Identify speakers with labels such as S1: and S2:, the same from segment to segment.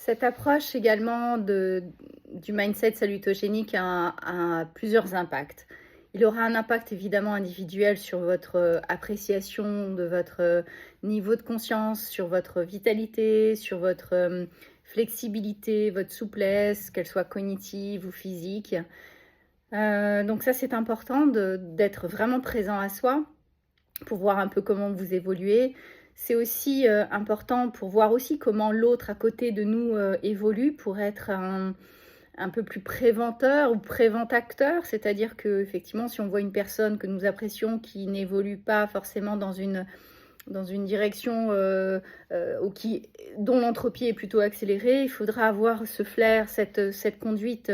S1: Cette approche également du mindset salutogénique a plusieurs impacts. Il aura un impact évidemment individuel sur votre appréciation de votre niveau de conscience, sur votre vitalité, sur votre flexibilité, votre souplesse, qu'elle soit cognitive ou physique. Donc ça, c'est important d'être vraiment présent à soi pour voir un peu comment vous évoluez. C'est aussi important pour voir aussi comment l'autre à côté de nous évolue, pour être un peu plus préventeur ou préventacteur, c'est-à-dire que effectivement, si on voit une personne que nous apprécions qui n'évolue pas forcément dans une direction dont l'entropie est plutôt accélérée, il faudra avoir ce flair, cette conduite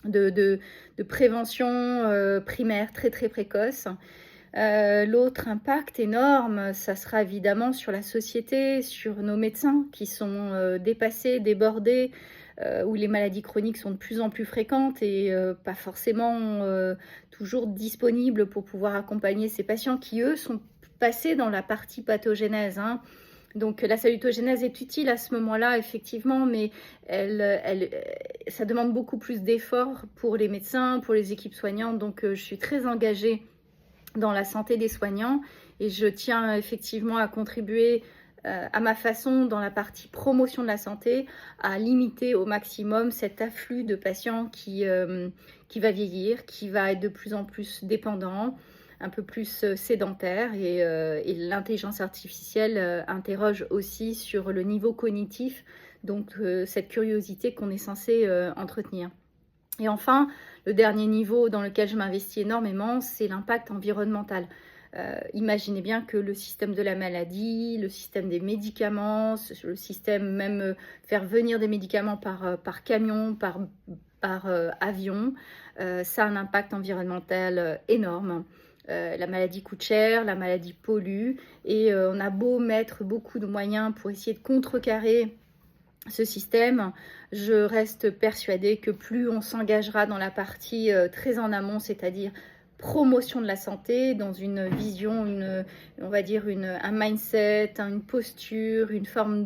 S1: de prévention primaire très très précoce. L'autre impact énorme, ça sera évidemment sur la société, sur nos médecins qui sont dépassés, débordés, où les maladies chroniques sont de plus en plus fréquentes et pas forcément toujours disponibles pour pouvoir accompagner ces patients qui, eux, sont passés dans la partie pathogénèse, hein. Donc la salutogénèse est utile à ce moment-là, effectivement, mais ça demande beaucoup plus d'efforts pour les médecins, pour les équipes soignantes. Donc je suis très engagée dans la santé des soignants et je tiens effectivement à contribuer à ma façon, dans la partie promotion de la santé, à limiter au maximum cet afflux de patients qui va vieillir, qui va être de plus en plus dépendant, un peu plus sédentaire, et l'intelligence artificielle interroge aussi sur le niveau cognitif, donc cette curiosité qu'on est censé entretenir. Et enfin, le dernier niveau dans lequel je m'investis énormément, c'est l'impact environnemental. Imaginez bien que le système de la maladie, le système des médicaments, le système même faire venir des médicaments par camion, par avion, ça a un impact environnemental énorme. La maladie coûte cher, la maladie pollue, et on a beau mettre beaucoup de moyens pour essayer de contrecarrer ce système, je reste persuadée que plus on s'engagera dans la partie très en amont, c'est-à-dire promotion de la santé, dans une vision, on va dire un mindset, une posture, une forme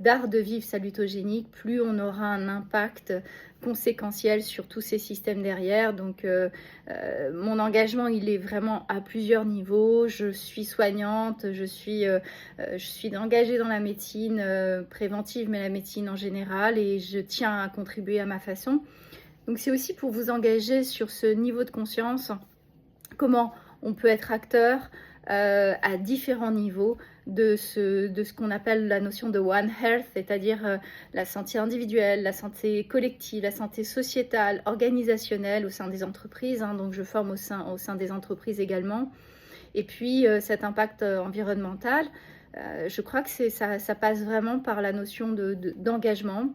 S1: d'art de vivre salutogénique, plus on aura un impact conséquentiel sur tous ces systèmes derrière. Donc mon engagement, il est vraiment à plusieurs niveaux. Je suis soignante, je suis engagée dans la médecine préventive, mais la médecine en général, et je tiens à contribuer à ma façon. Donc c'est aussi pour vous engager sur ce niveau de conscience, comment on peut être acteur à différents niveaux de ce qu'on appelle la notion de One Health, c'est-à-dire la santé individuelle, la santé collective, la santé sociétale, organisationnelle au sein des entreprises, hein. Donc je forme au sein des entreprises également. Et puis cet impact environnemental, je crois que ça passe vraiment par la notion d'engagement,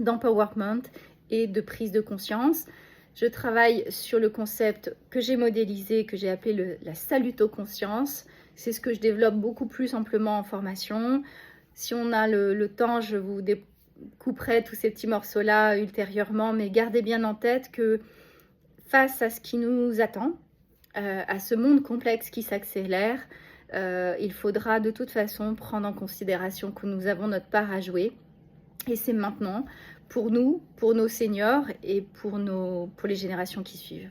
S1: d'empowerment et de prise de conscience. Je travaille sur le concept que j'ai modélisé, que j'ai appelé la salutoconscience. C'est ce que je développe beaucoup plus amplement en formation. Si on a le temps, je vous découperai tous ces petits morceaux-là ultérieurement, mais gardez bien en tête que face à ce qui nous attend, à ce monde complexe qui s'accélère, il faudra de toute façon prendre en considération que nous avons notre part à jouer. Et c'est maintenant, pour nous, pour nos seniors et pour les générations qui suivent.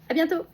S1: À bientôt!